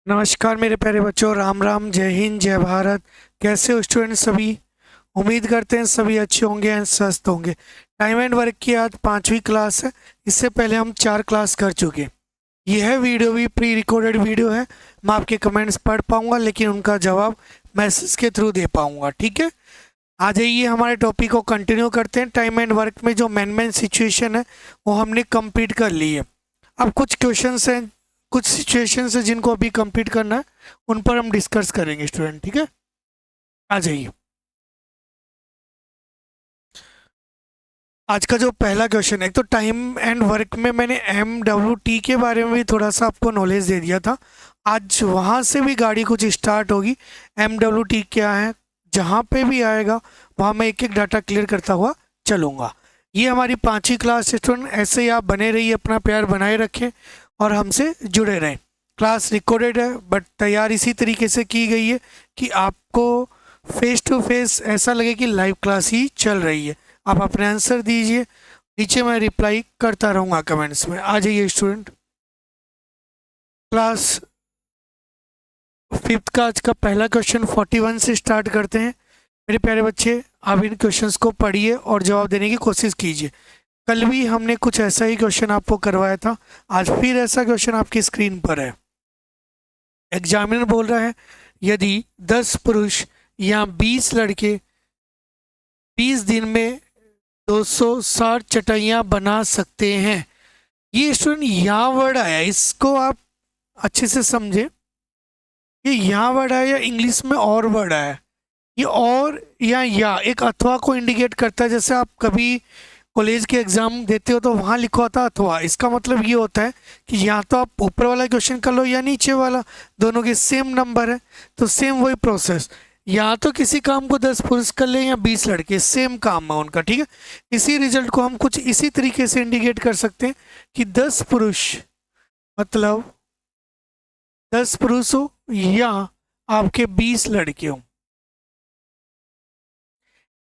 नमस्कार मेरे प्यारे बच्चों, राम राम, जय हिंद, जय भारत। कैसे हो स्टूडेंट सभी? उम्मीद करते हैं सभी अच्छे होंगे एंड स्वस्थ होंगे। टाइम एंड वर्क की आज 5वीं क्लास है। इससे पहले हम 4 क्लास कर चुके। यह वीडियो भी प्री रिकॉर्डेड वीडियो है। मैं आपके कमेंट्स पढ़ पाऊंगा लेकिन उनका जवाब मैसेज के थ्रू दे पाऊंगा। ठीक है, आ जाइए हमारे टॉपिक को कंटिन्यू करते हैं। टाइम एंड वर्क में जो मेन सिचुएशन है वो हमने कंप्लीट कर ली है। अब कुछ क्वेश्चंस हैं, कुछ सिचुएशंस है जिनको अभी कंप्लीट करना है, उन पर हम डिस्कस करेंगे स्टूडेंट। ठीक है, आ जाइए। आज का जो पहला क्वेश्चन है, तो टाइम एंड वर्क में मैंने MWT के बारे में भी थोड़ा सा आपको नॉलेज दे दिया था। आज वहाँ से भी गाड़ी कुछ स्टार्ट होगी। MWT क्या है, जहाँ पे भी आएगा वहाँ मैं एक एक डाटा क्लियर करता हुआ चलूँगा। ये हमारी 5वीं क्लास स्टूडेंट, ऐसे ही आप बने रहिए, अपना प्यार बनाए रखें और हमसे जुड़े रहें। क्लास रिकॉर्डेड है बट तैयार इसी तरीके से की गई है कि आपको फेस टू फेस ऐसा लगे कि लाइव क्लास ही चल रही है। आप अपने आंसर दीजिए, नीचे मैं रिप्लाई करता रहूँगा कमेंट्स में। आ जाइए स्टूडेंट, क्लास 5th का आज का पहला क्वेश्चन 41 से स्टार्ट करते हैं। मेरे प्यारे बच्चे, आप इन क्वेश्चंस को पढ़िए और जवाब देने की कोशिश कीजिए। कल भी हमने कुछ ऐसा ही क्वेश्चन आपको करवाया था, आज फिर ऐसा क्वेश्चन आपकी स्क्रीन पर है। एग्जामिनर बोल रहा है, यदि 10 पुरुष या 20 लड़के 20 दिन में 260 चटाइयाँ बना सकते हैं। ये स्टूडेंट यहाँ वर्ड आया, इसको आप अच्छे से समझे। ये यहाँ वर्ड आया या इंग्लिश में और वर्ड आया? ये और या एक अथवा को इंडिकेट करता है। जैसे आप कभी कॉलेज के एग्जाम देते हो तो वहाँ लिखा होता है अथवा, इसका मतलब ये होता है कि या तो आप ऊपर वाला क्वेश्चन कर लो या नीचे वाला, दोनों के सेम नंबर है तो सेम वही प्रोसेस। या तो किसी काम को 10 पुरुष कर ले या 20 लड़के, सेम काम है उनका। ठीक है, इसी रिजल्ट को हम कुछ इसी तरीके से इंडिकेट कर सकते हैं कि 10 पुरुष मतलब 10 पुरुष हो या आपके 20 लड़के हो,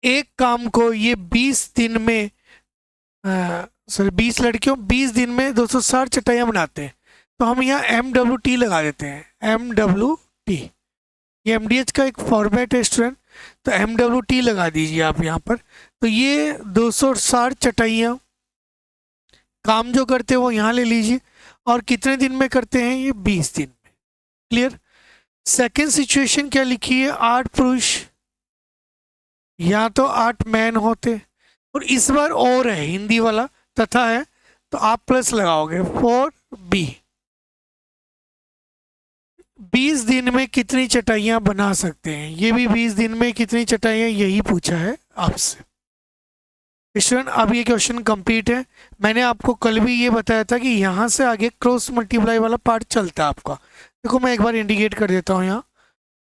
एक काम को ये 20 दिन में, सॉरी 20 लड़कियों 20 दिन में 260 चटाइयाँ बनाते हैं। तो हम यहाँ MWT लगा देते हैं। MWT ये MDH का एक फॉर्मेट है स्टूडेंट, तो MWT लगा दीजिए आप यहाँ पर। तो ये 260 चटाइयाँ काम जो करते हैं वो यहाँ ले लीजिए, और कितने दिन में करते हैं? ये 20 दिन में। क्लियर। सेकेंड सिचुएशन क्या लिखी है? 8 पुरुष या तो 8 मैन होते, और इस बार और है हिंदी वाला तथा है, तो आप प्लस लगाओगे फॉर बी। 20 दिन में कितनी चटाइयाँ बना सकते हैं? ये भी 20 दिन में कितनी चटाइयाँ, यही पूछा है आपसे स्टूडेंट। अब ये क्वेश्चन कंप्लीट है। मैंने आपको कल भी ये बताया था कि यहाँ से आगे क्रॉस मल्टीप्लाई वाला पार्ट चलता है आपका। देखो मैं एक बार इंडिकेट कर देता हूँ यहाँ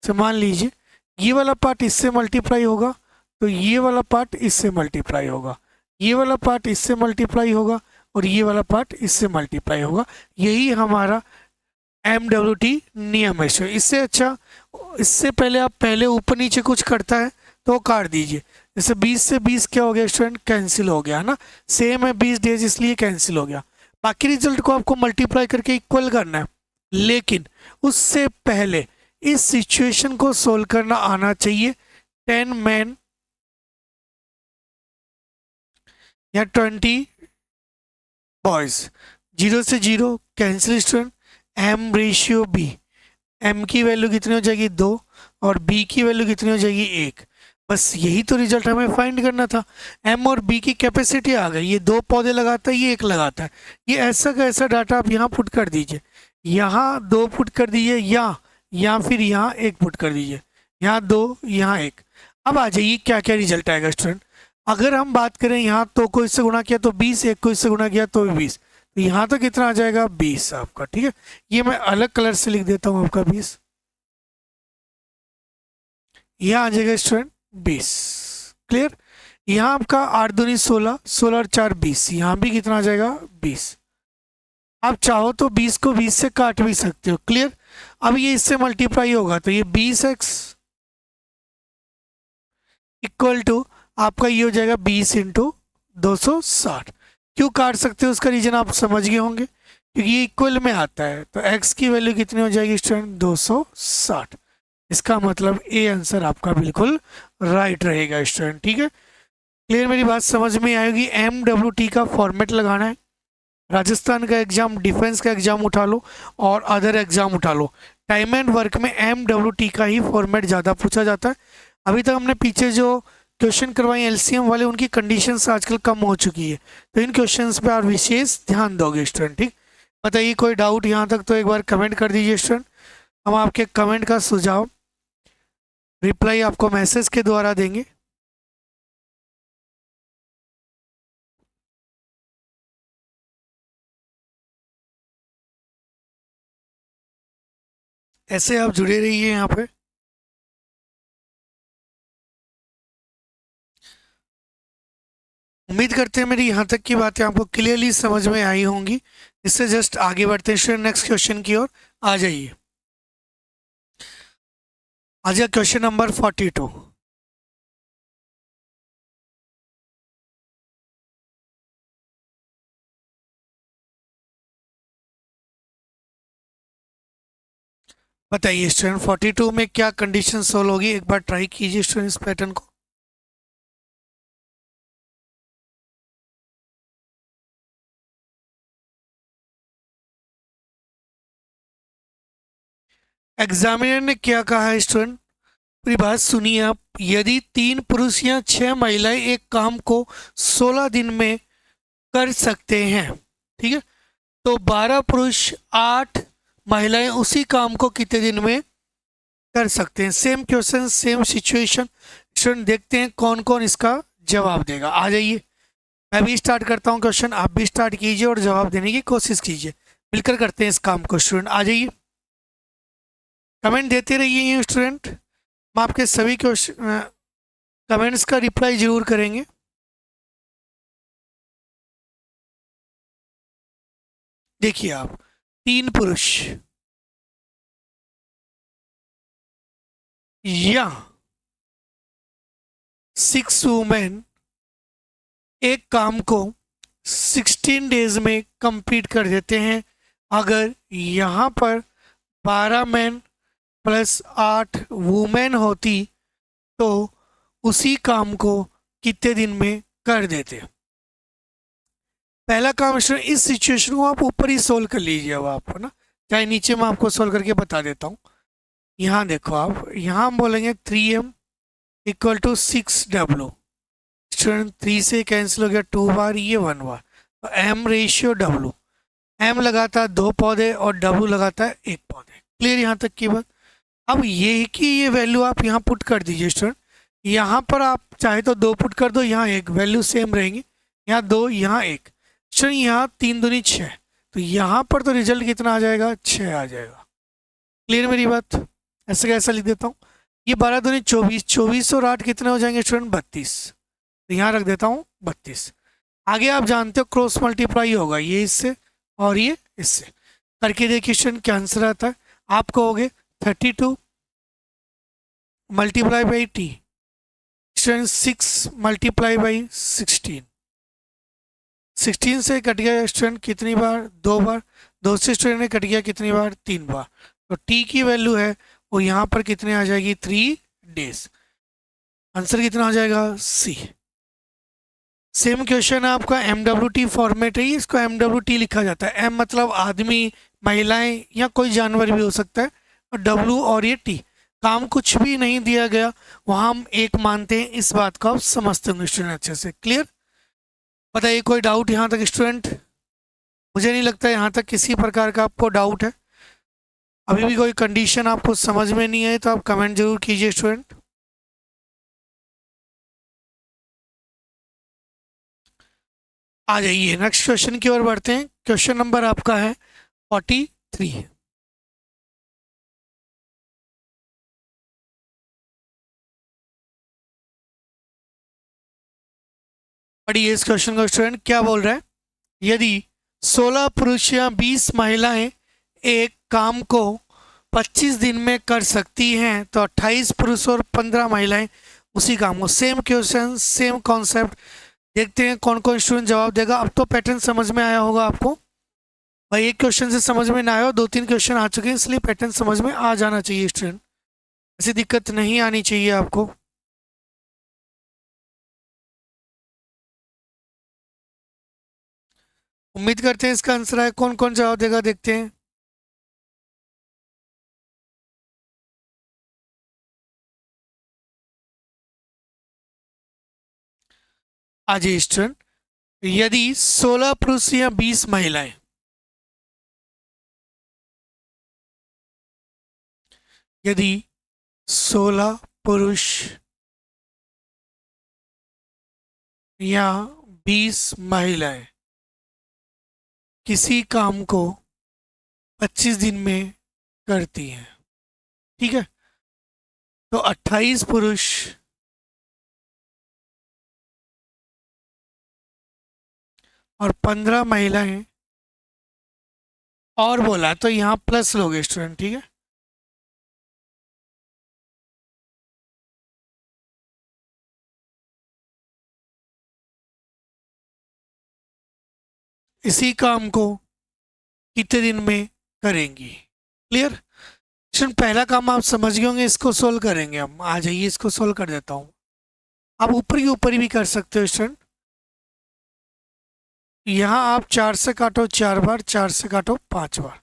से। मान लीजिए ये वाला पार्ट इससे मल्टीप्लाई होगा, तो ये वाला पार्ट इससे मल्टीप्लाई होगा, ये वाला पार्ट इससे मल्टीप्लाई होगा, और ये वाला पार्ट इससे मल्टीप्लाई होगा। यही हमारा MWT नियम है। इससे अच्छा, इससे पहले आप पहले ऊपर नीचे कुछ करता है तो काट दीजिए। जैसे 20 से 20 क्या हो गया स्टूडेंट? कैंसिल हो गया है ना, सेम है 20 डेज इसलिए कैंसिल हो गया। बाकी रिजल्ट को आपको मल्टीप्लाई करके इक्वल करना है, लेकिन उससे पहले इस सिचुएशन को सोल्व करना आना चाहिए। 10 मैन या 20 बॉयज, 0 से 0 cancel student. M ratio B, M की वैल्यू कितनी हो जाएगी? 2, और B की वैल्यू कितनी हो जाएगी? 1। बस यही तो रिजल्ट हमें फाइंड करना था। M और B की कैपेसिटी आ गई। ये 2 पौधे लगाता है, ये 1 लगाता है। ये ऐसा का ऐसा डाटा आप यहाँ पुट कर दीजिए, यहाँ 2 पुट कर दीजिए, या फिर यहाँ 1 पुट कर दीजिए, यहाँ 2 यहाँ 1। अब आ जाइए क्या क्या रिजल्ट आएगा स्टूडेंट। अगर हम बात करें यहाँ तो को इससे गुणा किया तो 20, 1 को इससे गुणा किया तो 20, तो यहाँ तो कितना आ जाएगा? 20 आपका। ठीक है, ये मैं अलग कलर से लिख देता हूँ आपका 20, यहाँ आ जाएगा स्टूडेंट 20। क्लियर। यहाँ आपका 8 दूनी 16, 16 और 4 20, यहाँ भी कितना आ जाएगा? 20। आप चाहो तो 20 को 20 से काट भी सकते हो। क्लियर। अब ये इससे मल्टीप्लाई होगा तो ये 20x इक्वल टू आपका ये हो जाएगा 20 इंटू 260। क्यों काट सकते हो उसका रीजन आप समझ गए होंगे। क्योंकि ये इक्वल में आता है, तो x की वैल्यू कितनी हो जाएगी स्टूडेंट? 260। इसका मतलब ए आंसर आपका बिल्कुल राइट रहेगा स्टूडेंट। ठीक है, क्लियर, मेरी बात समझ में आएगी। MWT का फॉर्मेट लगाना है, राजस्थान का एग्जाम, डिफेंस का एग्जाम उठा लो और अदर एग्जाम उठा लो, टाइम एंड वर्क में MWT का ही फॉर्मेट ज़्यादा पूछा जाता है। अभी तक हमने पीछे जो क्वेश्चन करवाए LCM वाले, उनकी कंडीशंस आजकल कम हो चुकी है, तो इन क्वेश्चंस पे आप विशेष ध्यान दोगे स्टूडेंट। ठीक, बताइए कोई डाउट यहाँ तक तो एक बार कमेंट कर दीजिए स्टूडेंट। हम आपके कमेंट का सुझाव रिप्लाई आपको मैसेज के द्वारा देंगे। ऐसे आप जुड़े रहिए यहाँ पे। उम्मीद करते हैं मेरी यहाँ तक की बातें आपको क्लियरली समझ में आई होंगी। इससे जस्ट आगे बढ़ते हैं नेक्स्ट क्वेश्चन की ओर। आ जाइए, आज का क्वेश्चन नंबर 42। बताइए स्टूडेंट 42 में क्या कंडीशन सोल्व होगी, एक बार ट्राई कीजिए स्टूडेंट इस पैटर्न को। एग्जामिनर ने क्या कहा है स्टूडेंट, पूरी बात सुनिए आप। यदि 3 पुरुष या 6 महिलाएं एक काम को 16 दिन में कर सकते हैं, ठीक है, तो 12 पुरुष 8 महिलाएं उसी काम को कितने दिन में कर सकते हैं? Same question, same situation student, देखते हैं कौन कौन इसका जवाब देगा। आ जाइए, मैं भी स्टार्ट करता हूँ क्वेश्चन, आप भी स्टार्ट कीजिए और जवाब देने की कोशिश कीजिए। मिलकर करते हैं इस काम को स्टूडेंट। आ जाइए, कमेंट देते रहिए स्टूडेंट, हम आपके सभी क्वेश्चन कमेंट्स का रिप्लाई जरूर करेंगे। देखिए आप, 3 पुरुष या 6 वुमेन एक काम को 16 डेज में कंप्लीट कर देते हैं। अगर यहाँ पर 12 मैन प्लस 8 वुमेन होती तो उसी काम को कितने दिन में कर देते? पहला काम स्टूडेंट, इस सिचुएशन को आप ऊपर ही सोल्व कर लीजिए। अब आप ना, चाहे नीचे मैं आपको सोल्व करके बता देता हूँ। यहाँ देखो आप, यहाँ हम बोलेंगे 3m equal to 6w। Student 3 से कैंसिल हो गया 2 बार, ये 1 बार, तो m रेशियो w। m लगाता है 2 पौधे और w लगाता है 1 पौधे। क्लियर यहाँ तक की बात? अब ये कि ये वैल्यू आप यहाँ पुट कर दीजिए स्टूडेंट। यहाँ पर आप चाहे तो 2 पुट कर दो, यहाँ 1, वैल्यू सेम रहेंगी। यहाँ 2, यहाँ 1 स्टूडेंट, यहाँ 3 दूनी 6, तो यहाँ पर तो रिजल्ट कितना आ जाएगा? 6 आ जाएगा। क्लियर मेरी बात? ऐसे कैसा लिख देता हूँ, ये 12 दूनी 24, 24 और 8 कितने हो जाएंगे स्टूडेंट? 32, तो यहाँ रख देता हूँ 32। आगे आप जानते हो क्रॉस मल्टीप्लाई होगा, ये इससे और ये इससे करके देखिए स्टूडेंट क्या आंसर आता है। आप कहोगे 32 multiply by T, student 6 multiply by 16, 16 से कट गया स्टूडेंट कितनी बार? 2 बार, 2 से स्टूडेंट ने कट गया कितनी बार? 3 बार, तो टी की वैल्यू है वो यहाँ पर कितने आ जाएगी? 3 डेज। आंसर कितना आ जाएगा? सी। सेम क्वेश्चन है आपका, MWT फॉर्मेट है, इसको MWT लिखा जाता है। M मतलब आदमी, महिलाएं या कोई जानवर भी हो सकता है, और W और ये T, काम कुछ भी नहीं दिया गया, वहाँ हम एक मानते हैं। इस बात को आप समझते होंगे स्टूडेंट अच्छे से। क्लियर? बताइए कोई डाउट यहाँ तक स्टूडेंट? मुझे नहीं लगता यहाँ तक किसी प्रकार का आपको डाउट है। अभी भी कोई कंडीशन आपको समझ में नहीं आई तो आप कमेंट जरूर कीजिए स्टूडेंट। आ जाइए, नेक्स्ट क्वेश्चन की ओर बढ़ते हैं। क्वेश्चन नंबर आपका है 43। पढ़िए इस क्वेश्चन का स्टूडेंट, क्या बोल रहा है। यदि 16 पुरुष या 20 महिलाएं एक काम को 25 दिन में कर सकती हैं तो 28 पुरुष और 15 महिलाएं उसी काम को। सेम क्वेश्चन, सेम कॉन्सेप्ट, देखते हैं कौन कौन स्टूडेंट जवाब देगा। अब तो पैटर्न समझ में आया होगा आपको। भाई एक क्वेश्चन से समझ में ना आया, 2-3 क्वेश्चन आ चुके हैं, इसलिए पैटर्न समझ में आ जाना चाहिए स्टूडेंट, ऐसी दिक्कत नहीं आनी चाहिए आपको। उम्मीद करते हैं इसका आंसर है, कौन कौन जवाब देगा देखते हैं। आज स्टूडेंट, यदि 16 पुरुष या 20 महिलाएं यदि 16 पुरुष या 20 महिलाएं किसी काम को 25 दिन में करती हैं, ठीक है, तो 28 पुरुष और 15 महिलाएं और बोला, तो यहाँ प्लस लोगे स्टूडेंट, ठीक है। इसी काम को कितने दिन में करेंगी, क्लियर स्टूडेंट। पहला काम आप समझ गए होंगे, इसको सोल्व करेंगे हम। आ जाइए, इसको सोल्व कर देता हूँ। आप ऊपर की ऊपर भी कर सकते हो स्टूडेंट। यहाँ आप 4 से काटो 4 बार, 4 से काटो 5 बार,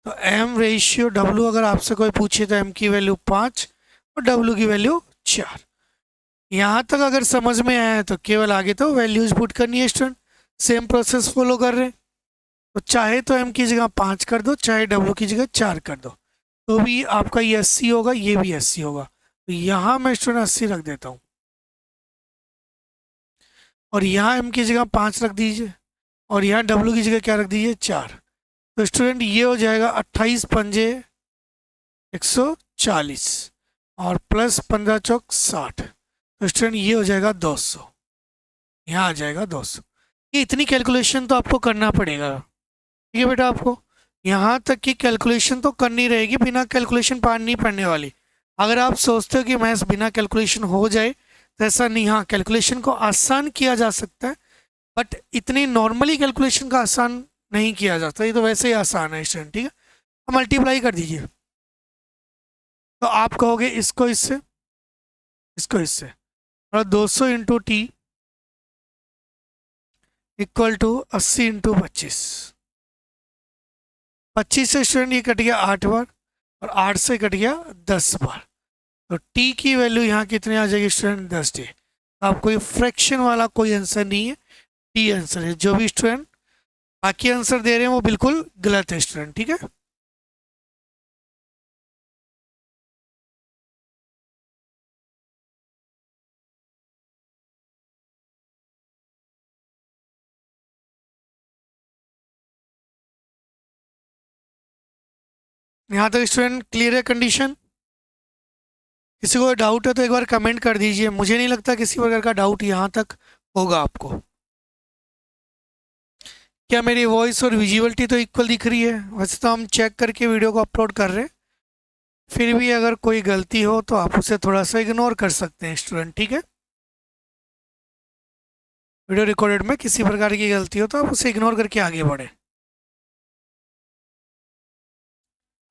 तो m रेशियो w अगर आपसे कोई पूछे तो m की वैल्यू 5 और w की वैल्यू 4। यहाँ तक अगर समझ में आया है तो केवल आगे तो वैल्यूज पुट करनी है स्टूडेंट, सेम प्रोसेस फॉलो कर रहे हैं। तो चाहे तो m की जगह 5 कर दो, चाहे w की जगह 4 कर दो, तो भी आपका ये 80 होगा, ये भी 80 होगा। तो यहाँ मैं स्टूडेंट 80 रख देता हूँ, और यहाँ m की जगह 5 रख दीजिए, और यहाँ w की जगह क्या रख दीजिए, 4। तो स्टूडेंट ये हो जाएगा 28 पंजे 140 और प्लस 15 चौक 60, तो स्टूडेंट ये हो जाएगा 200, यहाँ आ जाएगा 200। ये इतनी कैलकुलेशन तो आपको करना पड़ेगा, ठीक है बेटा। आपको यहाँ तक की कैलकुलेशन तो करनी रहेगी, बिना कैलकुलेशन पार नहीं पड़ने वाली। अगर आप सोचते हो कि मैथ्स बिना कैलकुलेशन हो जाए तो ऐसा नहीं, हाँ कैलकुलेशन को आसान किया जा सकता है, बट इतनी नॉर्मली कैलकुलेशन का आसान नहीं किया जाता, ये तो वैसे ही आसान है स्टूडेंट, ठीक है। अब मल्टीप्लाई कर दीजिए, तो आप कहोगे इसको इससे, इसको इससे, और 200 into t equal to 80 into 25। 25 से स्टूडेंट ये कट गया 8 बार, और 8 से कट गया 10 बार, तो टी की वैल्यू यहाँ कितनी आ जाएगी स्टूडेंट, 10 टी। आपको ये फ्रैक्शन वाला कोई आंसर नहीं है, टी आंसर है। जो भी स्टूडेंट बाकी आंसर दे रहे हैं वो बिल्कुल गलत है स्टूडेंट, ठीक है। यहाँ तक स्टूडेंट क्लियर है कंडीशन? किसी को डाउट है तो एक बार कमेंट कर दीजिए, मुझे नहीं लगता किसी प्रकार का डाउट यहाँ तक होगा आपको। क्या मेरी वॉइस और विजिबिलिटी तो इक्वल दिख रही है? वैसे तो हम चेक करके वीडियो को अपलोड कर रहे हैं, फिर भी अगर कोई गलती हो तो आप उसे थोड़ा सा इग्नोर कर सकते हैं स्टूडेंट, ठीक है। वीडियो रिकॉर्डेड में किसी प्रकार की गलती हो तो आप उसे इग्नोर करके आगे बढ़े।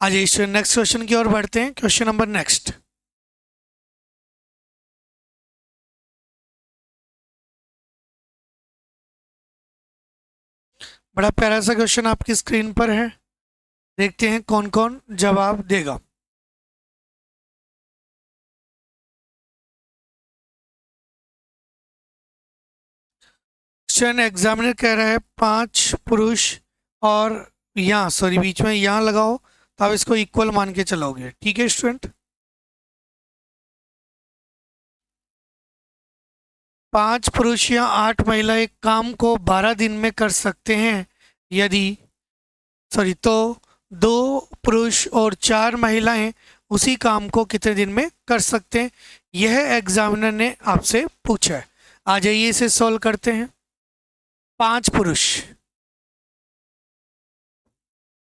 आज स्टूडेंट नेक्स्ट क्वेश्चन की ओर बढ़ते हैं। क्वेश्चन नंबर नेक्स्ट, बड़ा प्यारा सा क्वेश्चन आपकी स्क्रीन पर है, देखते हैं कौन कौन जवाब देगा। क्वेश्चन एग्जामिनर कह रहा है 5 पुरुष और यहाँ सॉरी बीच में यहाँ लगाओ, तो आप इसको इक्वल मान के चलोगे, ठीक है स्टूडेंट। 5 पुरुष या 8 महिला एक काम को 12 दिन में कर सकते हैं, यदि तो 2 पुरुष और 4 महिलाएं उसी काम को कितने दिन में कर सकते हैं, यह एग्जामिनर ने आपसे पूछा है। आ जाइए इसे सॉल्व करते हैं। 5 पुरुष,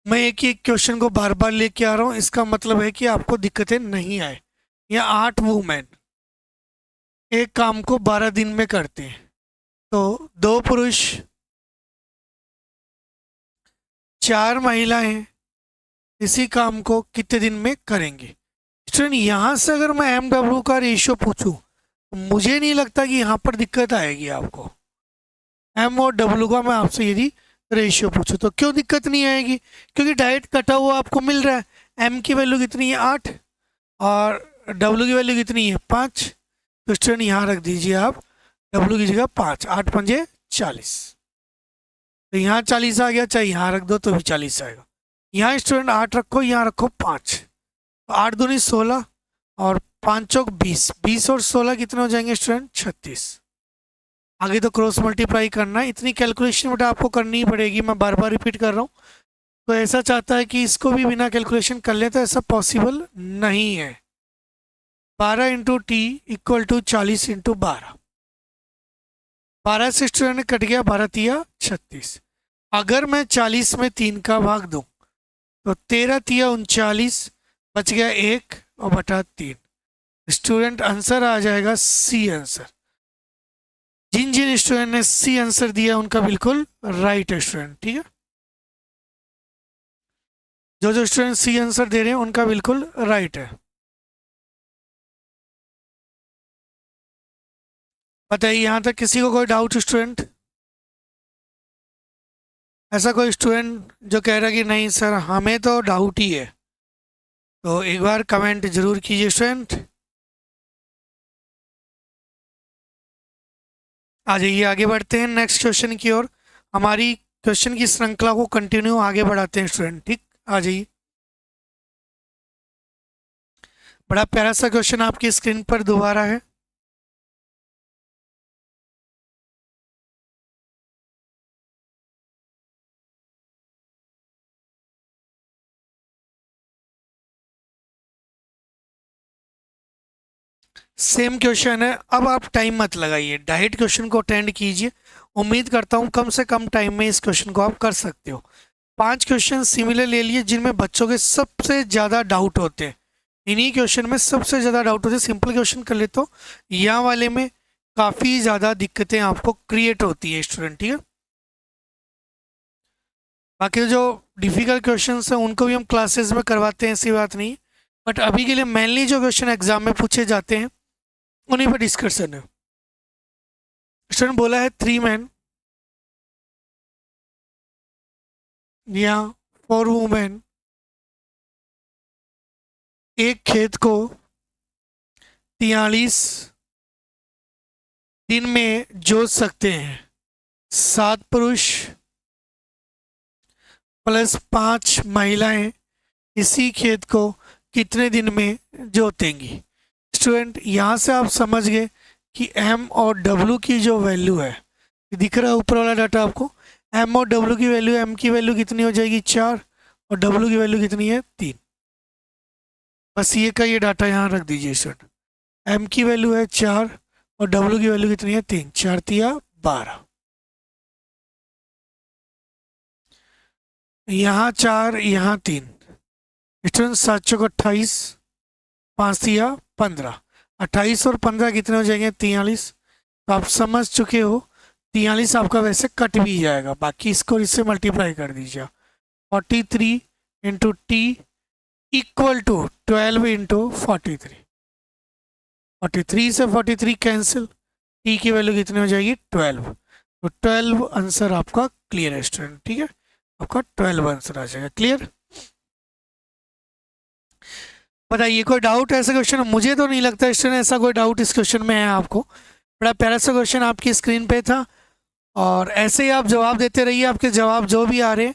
मैं एक ही क्वेश्चन को बार बार लेके आ रहा हूँ, इसका मतलब है कि आपको दिक्कतें नहीं आए। या 8 वुमेन एक काम को 12 दिन में करते हैं, तो 2 पुरुष 4 महिलाएं इसी काम को कितने दिन में करेंगी। स्टूडेंट यहाँ से अगर मैं एम डब्ल्यू का रेशियो पूछूं तो मुझे नहीं लगता कि यहाँ पर दिक्कत आएगी आपको। एम और डब्ल्यू का मैं आपसे यदि रेशियो पूछूं तो क्यों दिक्कत नहीं आएगी, क्योंकि डायरेक्ट कटा हुआ आपको मिल रहा है। एम की वैल्यू कितनी है 8 और डब्ल्यू की वैल्यू कितनी है 5। तो स्टूडेंट यहाँ रख दीजिए आप डब्ल्यू की जगह 5, 8 पंजे 40। तो यहाँ 40 आ गया, चाहे यहाँ रख दो तो भी 40 आएगा। यहाँ स्टूडेंट 8 रखो, यहाँ रखो 5, तो 8 दूनी 16 और 5 चौक 20, 20 और 16 कितने हो जाएंगे स्टूडेंट 36। आगे तो क्रॉस मल्टीप्लाई करना है, इतनी कैलकुलेशन बेटा आपको करनी ही पड़ेगी, मैं बार बार रिपीट कर रहा हूँ। तो ऐसा चाहता है कि इसको भी बिना कैलकुलेशन कर ले, तो ऐसा पॉसिबल नहीं है। 12 into t equal to 40 into 12, 12 से स्टूडेंट कट गया 12 तिया 36। अगर मैं 40 में 3 का भाग दूं तो 13 तिया 39, बच गया 1 और बटा 3। स्टूडेंट आंसर आ जाएगा सी आंसर। जिन जिन स्टूडेंट ने सी आंसर दिया उनका बिल्कुल राइट है स्टूडेंट, ठीक है। जो जो स्टूडेंट सी आंसर दे रहे हैं उनका बिल्कुल राइट है। बताइए यहाँ तक किसी को कोई डाउट स्टूडेंट? ऐसा कोई स्टूडेंट जो कह रहा है कि नहीं सर हमें तो डाउट ही है, तो एक बार कमेंट जरूर कीजिए स्टूडेंट। आ जाइए आगे बढ़ते हैं नेक्स्ट क्वेश्चन की ओर। हमारी क्वेश्चन की श्रृंखला को कंटिन्यू आगे बढ़ाते हैं स्टूडेंट, ठीक। आ जाइए, बड़ा प्यारा सा क्वेश्चन आपकी स्क्रीन पर दोबारा है। सेम क्वेश्चन है, अब आप टाइम मत लगाइए, डायरेक्ट क्वेश्चन को अटेंड कीजिए। उम्मीद करता हूँ कम से कम टाइम में इस क्वेश्चन को आप कर सकते हो। 5 क्वेश्चन सिमिलर ले लिए जिनमें बच्चों के सबसे ज़्यादा डाउट होते हैं। इन्हीं क्वेश्चन में सबसे ज़्यादा डाउट होते हैं। सिंपल क्वेश्चन कर लेते हो, यहाँ वाले में काफ़ी ज़्यादा दिक्कतें आपको क्रिएट होती है स्टूडेंट, ठीक है। बाकी जो डिफ़िकल्ट क्वेश्चन हैं उनको भी हम क्लासेस में करवाते हैं, ऐसी बात नहीं। बट अभी के लिए मेनली जो क्वेश्चन एग्जाम में पूछे जाते हैं उन्हीं पर डिस्कशन है। स्टूडेंट बोला है 3 मैन या 4 वुमेन एक खेत को 43 दिन में जोत सकते हैं। 7 पुरुष प्लस 5 महिलाएं इसी खेत को कितने दिन में जोतेंगी। स्टूडेंट यहाँ से आप समझ गए कि एम और डब्ल्यू की जो वैल्यू है, दिख रहा है ऊपर वाला डाटा आपको, एम और डब्ल्यू की वैल्यू, एम की वैल्यू कितनी हो जाएगी 4 और डब्ल्यू की वैल्यू कितनी है 3। बस ये का ये डाटा यहाँ रख दीजिए स्टूडेंट। एम की वैल्यू है 4 और डब्ल्यू की वैल्यू कितनी है 3, 4 तिया 12। यहाँ 4 यहाँ 3, स्टूडेंट 7 चौक 28, 5 तिया 15, 28 और 15 कितने हो जाएंगे 43। तो आप समझ चुके हो 43 आपका वैसे कट भी जाएगा, बाकी इसको इससे मल्टीप्लाई कर दीजिए। 43 into t equal to 12 into 43, 43 से 43 कैंसिल, टी की वैल्यू कितनी हो जाएगी 12। तो 12 आंसर आपका क्लियर है स्टूडेंट, ठीक है। आपका 12 आंसर आ जाएगा, क्लियर। बताइए कोई डाउट ऐसा क्वेश्चन? मुझे तो नहीं लगता स्टूडेंट ऐसा कोई डाउट इस क्वेश्चन में है आपको। बड़ा प्यारा सा क्वेश्चन आपकी स्क्रीन पे था और ऐसे ही आप जवाब देते रहिए। आपके जवाब जो भी आ रहे हैं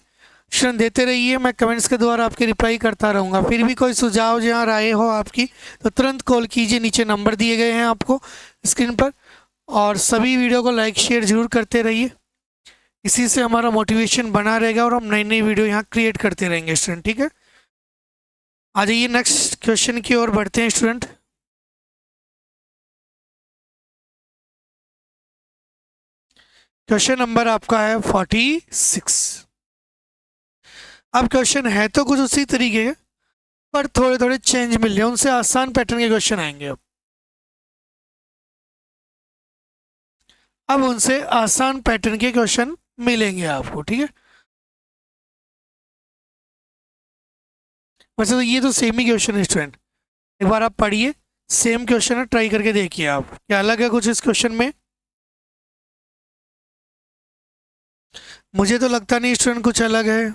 स्टूडेंट देते रहिए, मैं कमेंट्स के द्वारा आपके रिप्लाई करता रहूँगा। फिर भी कोई सुझाव जहाँ राय हो आपकी तो तुरंत कॉल कीजिए, नीचे नंबर दिए गए हैं आपको स्क्रीन पर। और सभी वीडियो को लाइक शेयर जरूर करते रहिए, इसी से हमारा मोटिवेशन बना रहेगा और हम नई नई वीडियो यहाँ क्रिएट करते रहेंगे स्टूडेंट, ठीक है। आ जाइए नेक्स्ट क्वेश्चन की ओर बढ़ते हैं स्टूडेंट। क्वेश्चन नंबर आपका है 46। अब क्वेश्चन है तो कुछ उसी तरीके के पर थोड़े थोड़े चेंज मिल रहे हैं, उनसे आसान पैटर्न के क्वेश्चन आएंगे। अब उनसे आसान पैटर्न के क्वेश्चन मिलेंगे आपको, ठीक है। वैसे तो ये तो सेम ही क्वेश्चन है स्टूडेंट, एक बार आप पढ़िए, सेम क्वेश्चन है, ट्राई करके देखिए आप क्या अलग है कुछ इस क्वेश्चन में। मुझे तो लगता नहीं स्टूडेंट कुछ अलग है।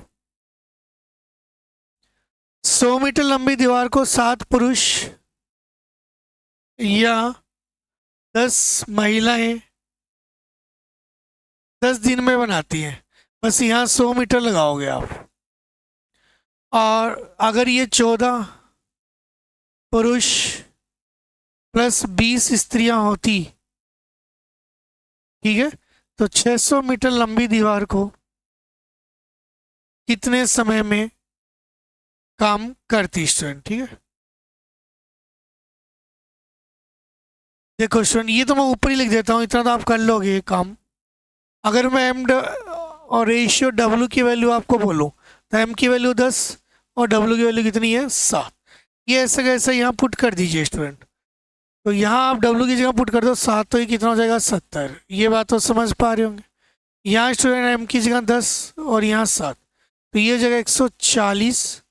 100 मीटर लंबी दीवार को 7 पुरुष या 10 महिलाएं 10 दिन में बनाती हैं। बस यहाँ 100 मीटर लगाओगे आप, और अगर ये 14 पुरुष प्लस 20 स्त्रियां होती, ठीक है, तो 600 मीटर लंबी दीवार को कितने समय में काम करती स्टूडेंट, ठीक है। देखो स्टूडेंट, ये तो मैं ऊपर ही लिख देता हूँ, इतना तो आप कर लोगे ये काम। अगर मैं और रेशियो डब्ल्यू की वैल्यू आपको बोलूँ तो एम की वैल्यू 10 और डब्ल्यू की वैल्यू कितनी है 7। ये ऐसा कैसा यहाँ पुट कर दीजिए स्टूडेंट, तो यहाँ आप डब्ल्यू की जगह पुट कर दो 7, तो ये कितना हो जाएगा 70। ये बात तो समझ पा रहे होंगे। यहाँ स्टूडेंट एम की जगह 10 और यहाँ 7, तो ये जगह 140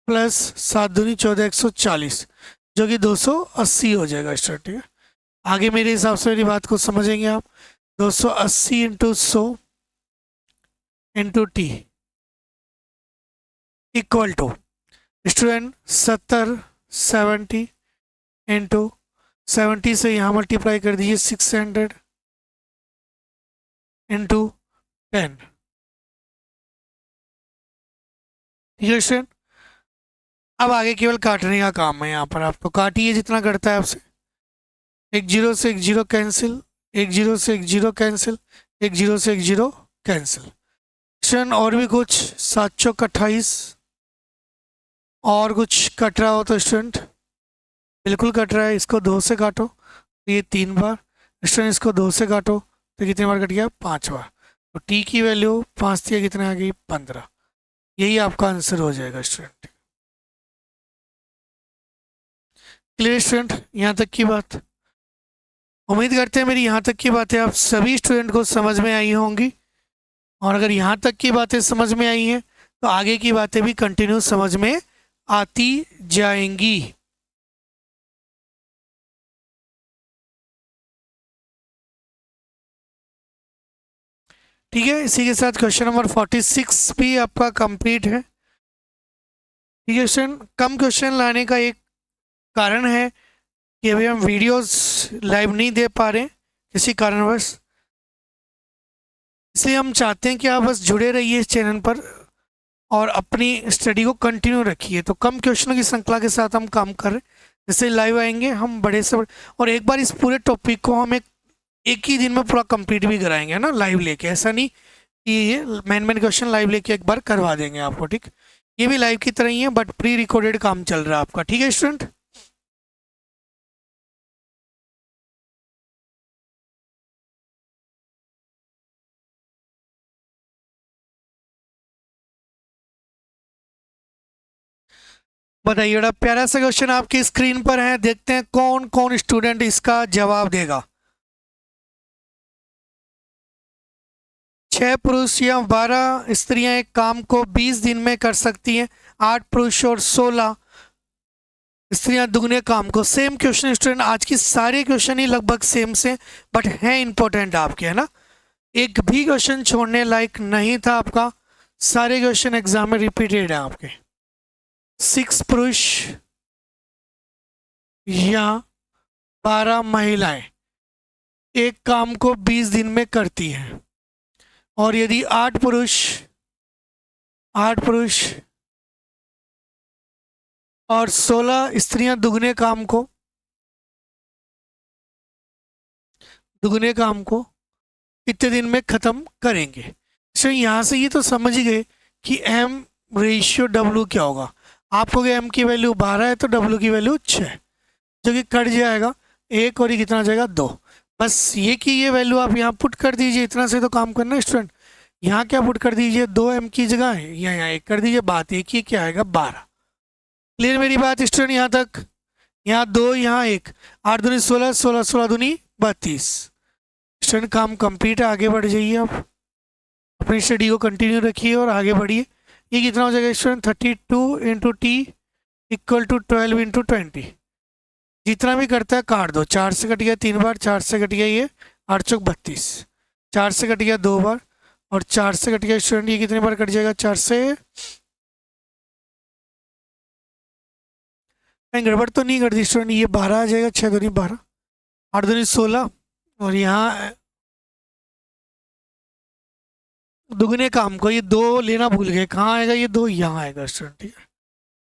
प्लस 7 दूनी 14, 140, जो कि 280 हो जाएगा स्टूडेंट, ठीक है। आगे मेरे हिसाब से मेरी बात को समझेंगे आप। 280 into 100 into t equal to student 70 into 70 से यहाँ मल्टीप्लाई कर दीजिए 600 इंटू 10, ठीक है स्टूडेंट। अब आगे केवल काटने का काम है यहाँ पर, आप तो काटिए जितना करता है आपसे। एक जीरो से एक जीरो कैंसिल, एक जीरो से एक जीरो कैंसिल, एक जीरो से एक जीरो कैंसिल स्टूडेंट। और भी कुछ 7 चौक 28, और कुछ कट रहा हो तो स्टूडेंट, बिल्कुल कट रहा है, इसको 2 से काटो तो ये 3 बार स्टूडेंट, इसको 2 से काटो तो कितने बार कट गया 5 बार। तो टी की वैल्यू 5 थी, कितने आ गई 15। यही आपका आंसर हो जाएगा स्टूडेंट। क्लियर स्टूडेंट, यहाँ तक की बात? उम्मीद करते हैं मेरी यहाँ तक की बातें आप सभी स्टूडेंट को समझ में आई होंगी, और अगर यहाँ तक की बातें समझ में आई हैं तो आगे की बातें भी कंटिन्यू समझ में आती जाएंगी। ठीक है, इसी के साथ क्वेश्चन नंबर 46 भी आपका कंप्लीट है। ठीक है स्टूडेंट, कम क्वेश्चन लाने का एक कारण है कि अभी हम वीडियोस लाइव नहीं दे पा रहे किसी कारणवश, इसलिए हम चाहते हैं कि आप बस जुड़े रहिए इस चैनल पर और अपनी स्टडी को कंटिन्यू रखिए। तो कम क्वेश्चनों की श्रृंखला के साथ हम काम कर रहे हैं, जैसे लाइव आएंगे हम बड़े से बड़े, और एक बार इस पूरे टॉपिक को हम एक ही दिन में पूरा कंप्लीट भी कराएंगे ना लाइव लेके। ऐसा नहीं कि ये मेन क्वेश्चन लाइव लेके एक बार करवा देंगे आपको, ठीक। ये भी लाइव की तरह ही है, बट प्री रिकॉर्डेड काम चल रहा है आपका, ठीक है स्टूडेंट। बताइए, बड़ा प्यारा सा क्वेश्चन आपकी स्क्रीन पर है, देखते हैं कौन कौन स्टूडेंट इसका जवाब देगा। 6 पुरुष या 12 स्त्रियां एक काम को 20 दिन में कर सकती हैं। 8 पुरुष और 16 स्त्रियां दुगने काम को। सेम क्वेश्चन स्टूडेंट, आज की सारे क्वेश्चन ही लगभग सेम से, बट हैं इंपॉर्टेंट आपके, है ना। एक भी क्वेश्चन छोड़ने लायक नहीं था आपका, सारे क्वेश्चन एग्जाम में रिपीटेड है आपके। 6 पुरुष या 12 महिलाएं एक काम को 20 दिन में करती हैं, और यदि 8 पुरुष और 16 स्त्रियां दुगने काम को कितने दिन में खत्म करेंगे। तो यहाँ से ये तो समझ गए कि m रेशियो W क्या होगा। आपको m की वैल्यू 12 है तो W की वैल्यू 6, जो कि कट जाएगा 1 और ये कितना आ जाएगा 2। बस ये कि ये वैल्यू आप यहाँ पुट कर दीजिए, इतना से तो काम करना है स्टूडेंट। यहाँ क्या पुट कर दीजिए, 2m की जगह है, यहाँ 1 कर दीजिए, बात एक ही क्या आएगा 12। क्लियर मेरी बात स्टूडेंट यहाँ तक? यहाँ 2, यहाँ 1, 8 दूनी 16, 16 16 दूनी 32। स्टूडेंट काम कंप्लीट है, आगे बढ़ जाइए आप, अपनी स्टडी को कंटिन्यू रखिए और आगे बढ़िए। ये कितना हो जाएगा student 32 into t equal to 12 into 20। जितना भी करता है काट दो, 4 से कट गया 3 बार, 4 से कट गया ये 8 चौक 32, 4 से कट गया 2 बार और 4 से कट गया स्टूडेंट ये कितने बार कट जाएगा, 4 से। कहीं गड़बड़ तो नहीं कर दी स्टूडेंट, ये 12 आ जाएगा, 6 दूनी 12, 8 दूनी 16 और यहाँ दुगने काम को ये 2 लेना भूल गए, कहाँ आएगा ये 2 यहाँ आएगा स्टूडेंट, ठीक है।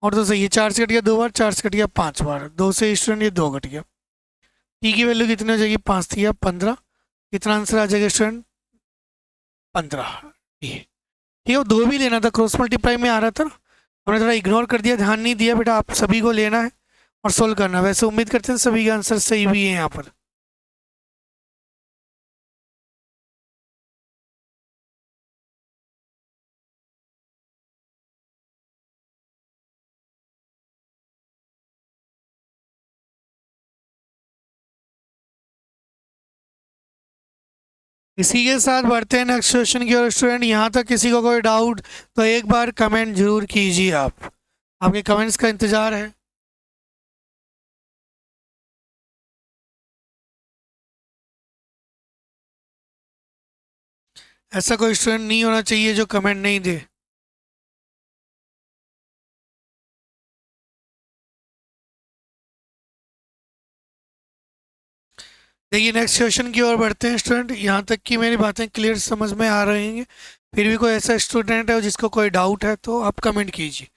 और तो सही है, 4 से कट गया 2 बार, 4 से कट गया 5 बार, 2 से स्टूडेंट ये 2 कट गया। टी की वैल्यू कितनी हो जाएगी, 5 थी 15, कितना आंसर आ जाएगा स्टूडेंट 15। ठीक है, वो 2 भी लेना था, क्रॉस मल्टीप्लाई में आ रहा था ना, हमने थोड़ा इग्नोर कर दिया, ध्यान नहीं दिया बेटा, आप सभी को लेना है और सोल्व करना। वैसे उम्मीद करते हैं सभी के आंसर सही भी है यहाँ पर। इसी के साथ बढ़ते हैं नेक्स्ट क्वेश्चन की ओर स्टूडेंट। यहाँ तक किसी को कोई डाउट तो एक बार कमेंट जरूर कीजिए, आप आपके कमेंट्स का इंतजार है। ऐसा कोई स्टूडेंट नहीं होना चाहिए जो कमेंट नहीं दे। देखिए नेक्स्ट क्वेश्चन की ओर बढ़ते हैं स्टूडेंट। यहाँ तक कि मेरी बातें क्लियर समझ में आ रही हैं, फिर भी कोई ऐसा स्टूडेंट है जिसको कोई डाउट है तो आप कमेंट कीजिए।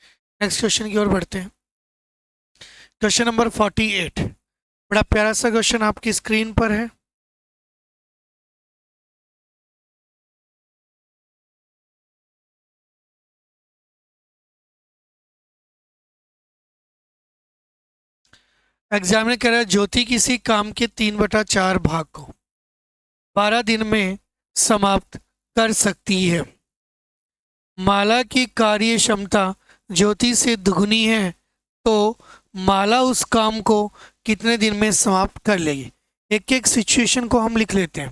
नेक्स्ट क्वेश्चन की ओर बढ़ते हैं। क्वेश्चन नंबर 48, बड़ा प्यारा सा क्वेश्चन आपकी स्क्रीन पर है। एग्जामिनर कह रहा है ज्योति किसी काम के 3/4 भाग को 12 दिन में समाप्त कर सकती है। माला की कार्य क्षमता ज्योति से दुगनी है, तो माला उस काम को कितने दिन में समाप्त कर लेगी। एक एक सिचुएशन को हम लिख लेते हैं।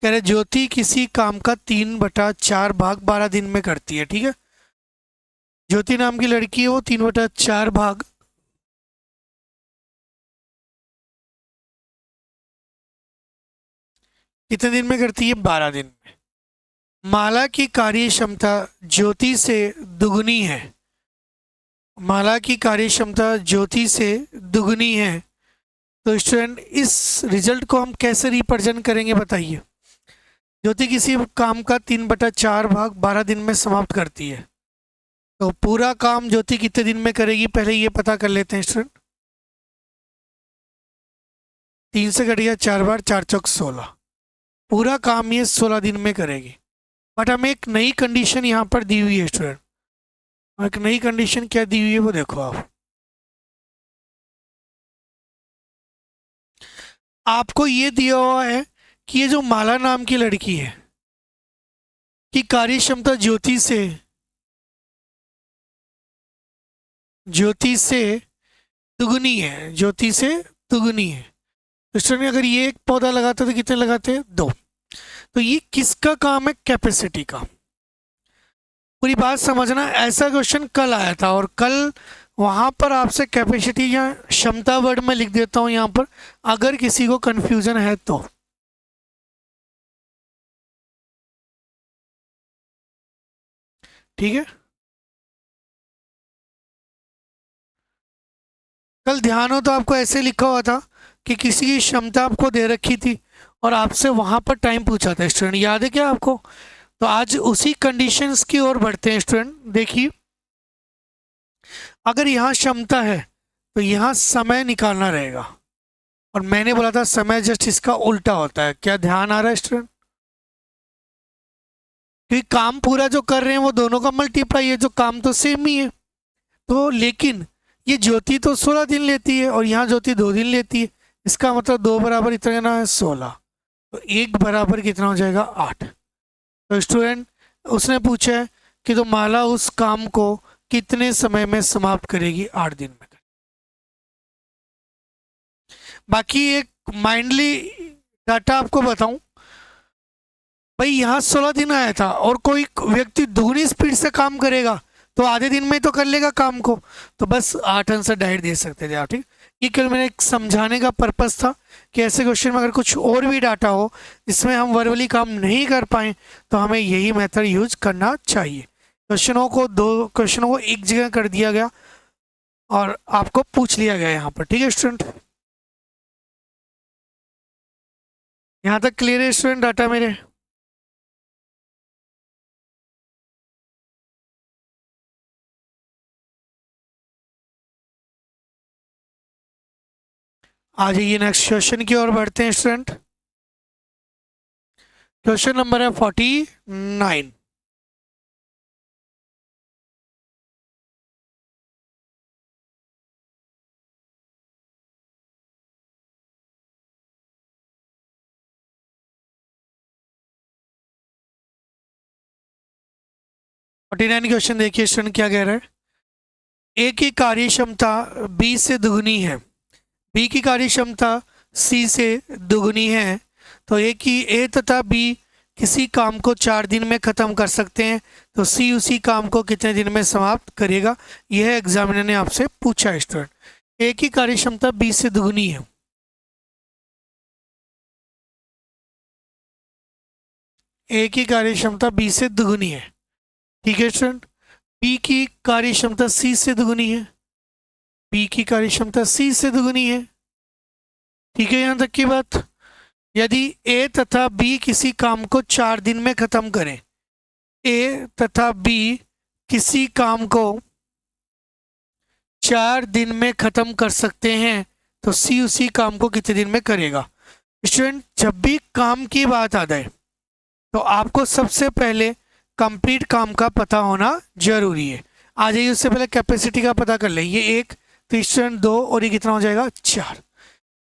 कह रहे ज्योति किसी काम का 3/4 भाग 12 दिन में करती है, ठीक है। ज्योति नाम की लड़की है, वो 3/4 भाग कितने दिन में करती है, 12 दिन में। माला की कार्य क्षमता ज्योति से दुगनी है, माला की कार्य क्षमता ज्योति से दुगनी है, तो स्टूडेंट इस रिजल्ट को हम कैसे रिप्रेजेंट करेंगे बताइए। ज्योति किसी काम का 3/4 भाग 12 दिन में समाप्त करती है, तो पूरा काम ज्योति कितने दिन में करेगी पहले ये पता कर लेते हैं स्टूडेंट। 3 से कट गया 4 बार, 4 चौक 16, पूरा काम ये 16 दिन में करेगी। बट हमें एक नई कंडीशन यहाँ पर दी हुई है स्टूडेंट, और एक नई कंडीशन क्या दी हुई है वो देखो आप। आपको ये दिया हुआ है कि ये जो माला नाम की लड़की है कि कार्य क्षमता ज्योति से दुगनी है, ज्योति से दुगनी है। तो स्टूडेंट अगर ये एक पौधा लगाते तो कितने लगाते हैं, 2। तो ये किसका काम है, कैपेसिटी का। पूरी बात समझना, ऐसा क्वेश्चन कल आया था और कल वहां पर आपसे कैपेसिटी या क्षमता वर्ड में लिख देता हूं यहाँ पर, अगर किसी को कंफ्यूजन है तो। ठीक है, कल ध्यान हो तो आपको ऐसे लिखा हुआ था कि किसी की क्षमता आपको दे रखी थी और आपसे वहां पर टाइम पूछा था स्टूडेंट, याद है क्या आपको। तो आज उसी कंडीशंस की ओर बढ़ते हैं स्टूडेंट। देखिए अगर यहाँ क्षमता है तो यहाँ समय निकालना रहेगा, और मैंने बोला था समय जस्ट इसका उल्टा होता है। क्या ध्यान आ रहा है स्टूडेंट, क्योंकि काम पूरा जो कर रहे हैं वो दोनों का मल्टीप्लाई है, जो काम तो सेम ही है। तो लेकिन ये ज्योति तो 16 दिन लेती है और यहाँ ज्योति 2 दिन लेती है, इसका मतलब 2 बराबर इतना है 16, तो 1 बराबर कितना हो जाएगा, 8। तो स्टूडेंट उसने पूछा है कि तो माला उस काम को कितने समय में समाप्त करेगी, 8 दिन में। बाकी एक माइंडली डाटा आपको बताऊं, भाई यहाँ 16 दिन आया था और कोई व्यक्ति दुगनी स्पीड से काम करेगा तो आधे दिन में तो कर लेगा काम को, तो बस 8 आंसर डायरेक्ट दे सकते थे आप। ठीक, ये केवल मैंने एक समझाने का पर्पस था कि ऐसे क्वेश्चन में अगर कुछ और भी डाटा हो जिसमें हम वर्बली काम नहीं कर पाए तो हमें यही मेथड यूज करना चाहिए। दो क्वेश्चनों को एक जगह कर दिया गया और आपको पूछ लिया गया यहाँ पर। ठीक है स्टूडेंट, यहाँ तक क्लियर है स्टूडेंट डाटा मेरे? आ जाइए नेक्स्ट क्वेश्चन की ओर बढ़ते हैं स्टूडेंट। क्वेश्चन नंबर है 49। क्वेश्चन देखिए स्टूडेंट क्या कह रहा है। ए की कार्य क्षमता बी से दुगनी है, बी की कार्य क्षमता सी से दुगनी है, तो ए तथा बी किसी काम को 4 दिन में ख़त्म कर सकते हैं, तो सी उसी काम को कितने दिन में समाप्त करेगा? यह एग्जामिनर ने आपसे पूछा है स्टूडेंट। ए की कार्य क्षमता बी से दुगनी है, ए की कार्य क्षमता बी से दुगनी है। ठीक है स्टूडेंट, बी की कार्य क्षमता सी से दुगनी है, बी की कार्य क्षमता सी से दुगनी है। ठीक है, यहां तक की बात। यदि ए तथा बी किसी काम को 4 दिन में खत्म करें, ए तथा बी किसी काम को 4 दिन में खत्म कर सकते हैं, तो सी उसी काम को कितने दिन में करेगा? स्टूडेंट, जब भी काम की बात आ जाए तो आपको सबसे पहले कंप्लीट काम का पता होना जरूरी है। आ जाइए, उससे पहले कैपेसिटी का पता कर ले। ये 1, तो स्टूडेंट 2 और ये कितना हो जाएगा? 4।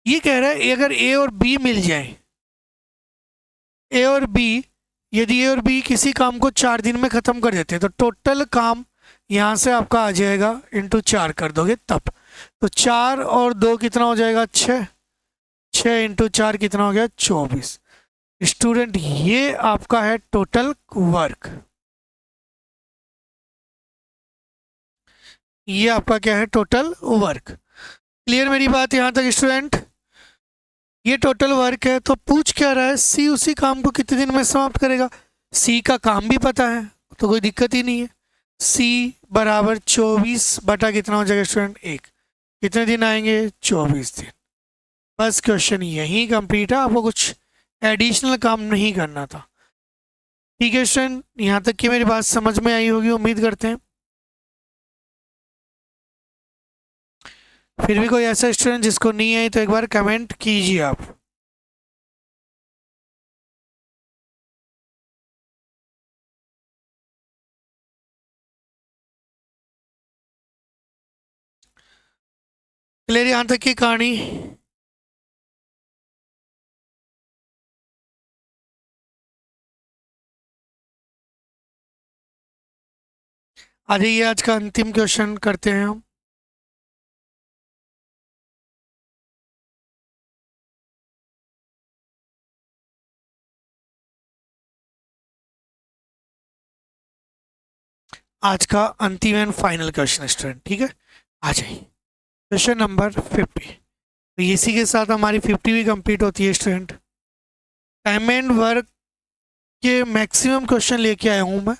ये कह रहा है अगर ए और बी मिल जाए, ए और बी, यदि ए और बी किसी काम को 4 दिन में ख़त्म कर देते हैं तो टोटल काम यहाँ से आपका आ जाएगा इंटू 4 कर दोगे तब, तो 4 और 2 कितना हो जाएगा? 6, 6 इंटू 4 कितना हो गया? 24। स्टूडेंट, ये आपका है टोटल वर्क। ये आपका क्या है? Total work. क्लियर मेरी बात यहाँ तक स्टूडेंट? ये टोटल वर्क है, तो पूछ क्या रहा है? सी उसी काम को कितने दिन में समाप्त करेगा? सी का काम भी पता है तो कोई दिक्कत ही नहीं है। सी बराबर 24 बटा कितना हो जाएगा स्टूडेंट? 1। कितने दिन आएंगे? 24 दिन। बस क्वेश्चन यही कंप्लीट है, आपको कुछ एडिशनल काम नहीं करना था। ठीक है स्टूडेंट, यहाँ तक कि मेरी बात समझ में आई होगी, उम्मीद करते हैं। फिर भी कोई ऐसा स्टूडेंट जिसको नहीं आई तो एक बार कमेंट कीजिए आप। क्लियर यहाँ तक की कहानी? आ जाइए, आज का अंतिम क्वेश्चन करते हैं हम। आज का अंतिम एंड फाइनल क्वेश्चन स्टूडेंट। ठीक है, आ जाइए क्वेश्चन नंबर 50। तो इसी के साथ हमारी 50 भी कंप्लीट होती है स्टूडेंट। टाइम एंड वर्क के मैक्सिमम क्वेश्चन लेके आया हूँ मैं,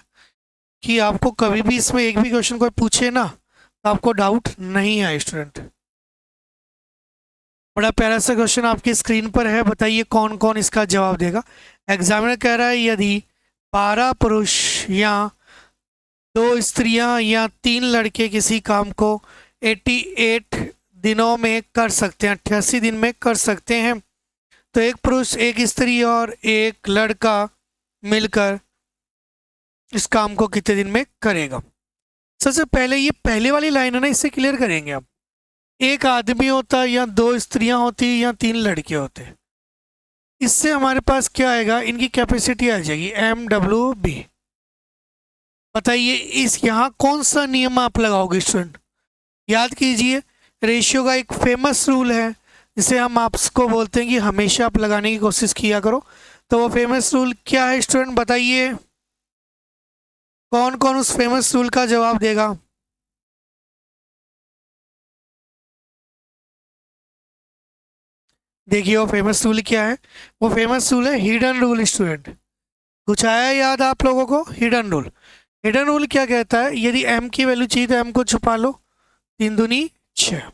कि आपको कभी भी इसमें एक भी क्वेश्चन कोई पूछे ना तो आपको डाउट नहीं आए स्टूडेंट। बड़ा प्यारा सा क्वेश्चन आपकी स्क्रीन पर है, बताइए कौन कौन इसका जवाब देगा। एग्जामिनर कह रहा है यदि 12 पुरुष या 2 स्त्रियां या 3 लड़के किसी काम को 88 दिनों में कर सकते हैं, 88 दिन में कर सकते हैं, तो एक पुरुष, एक स्त्री और एक लड़का मिलकर इस काम को कितने दिन में करेगा? सबसे पहले ये पहले वाली लाइन है ना, इससे क्लियर करेंगे आप। एक आदमी होता या 2 स्त्रियां होती या 3 लड़के होते, इससे हमारे पास क्या आएगा? इनकी कैपेसिटी आ जाएगी MWB। बताइए इस यहाँ कौन सा नियम आप लगाओगे स्टूडेंट? याद कीजिए, रेशियो का एक फेमस रूल है जिसे हम आपको बोलते हैं कि हमेशा आप लगाने की कोशिश किया करो। तो वो फेमस रूल क्या है स्टूडेंट? बताइए। कौन कौन उस फेमस रूल का जवाब देगा? देखिए वो फेमस रूल क्या है। वो फेमस रूल है हिडन रूल स्टूडेंट। कुछ आया याद आप लोगों को? Hidden rule. हिडन रूल क्या कहता है, यदि m की वैल्यू चाहिए तो m को छुपा लो, 3 दूनी 6।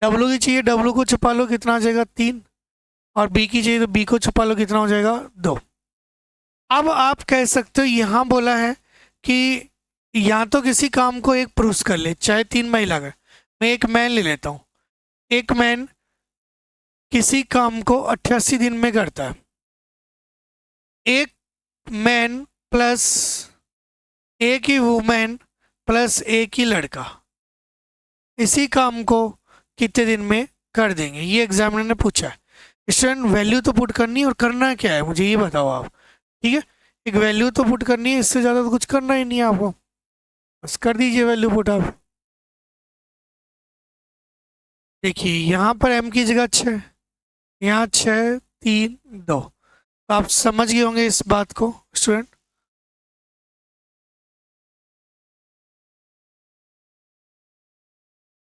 w की चाहिए, w को छुपा लो, कितना आ जाएगा 3। और b की चाहिए तो b को छुपा लो, कितना हो जाएगा 2। अब आप कह सकते हो यहाँ बोला है कि या तो किसी काम को एक पुरुष कर ले, चाहे 3 महिला का। मैं एक मैन ले लेता हूँ। एक मैन किसी काम को 88 दिन में करता है। एक मैन प्लस एक ही वुमेन प्लस एक ही लड़का इसी काम को कितने दिन में कर देंगे, ये एग्जामिनर ने पूछा है। स्टूडेंट वैल्यू तो पुट करनी है, और करना क्या है मुझे ये बताओ आप। ठीक है, एक वैल्यू तो पुट करनी है, इससे ज़्यादा तो कुछ करना ही नहीं है आपको। बस कर दीजिए वैल्यू पुट आप। देखिए यहाँ पर m की जगह 6, यहाँ 6 3 2। तो आप समझ गए होंगे इस बात को स्टूडेंट।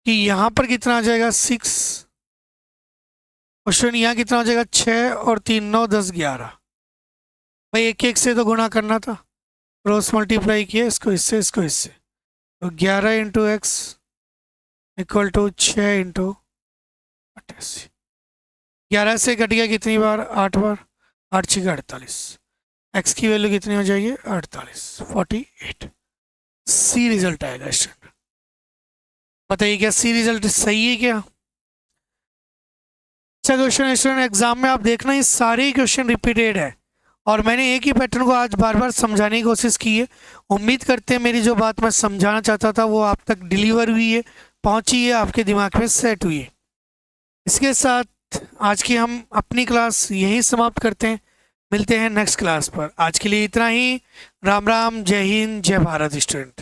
कि यहाँ पर कितना आ जाएगा 6, और स्टूडेंट यहाँ कितना हो जाएगा 6 और 3 9 10 11। भाई एक एक से तो गुणा करना था, क्रॉस मल्टीप्लाई किया, इसको इससे इसको इससे। तो 11 into x equal to 6 into 88। 11 से कट गया कितनी बार, 8 बार, 8 6 48। एक्स की वैल्यू कितनी हो जाएगी 48, 48। सी रिजल्ट आएगा स्टूडेंट। बताइए क्या सी रिजल्ट सही है क्या? अच्छा क्वेश्चन स्टूडेंट, एग्जाम में आप देखना ये सारे ही क्वेश्चन रिपीटेड है, और मैंने एक ही पैटर्न को आज बार बार समझाने की कोशिश की है। उम्मीद करते हैं मेरी जो बात मैं समझाना चाहता था वो आप तक डिलीवर हुई है, पहुंची है, आपके दिमाग में सेट हुई है। इसके साथ आज की हम अपनी क्लास यहीं समाप्त करते हैं। मिलते हैं नेक्स्ट क्लास पर। आज के लिए इतना ही। राम राम, जय हिंद, जय भारत स्टूडेंट।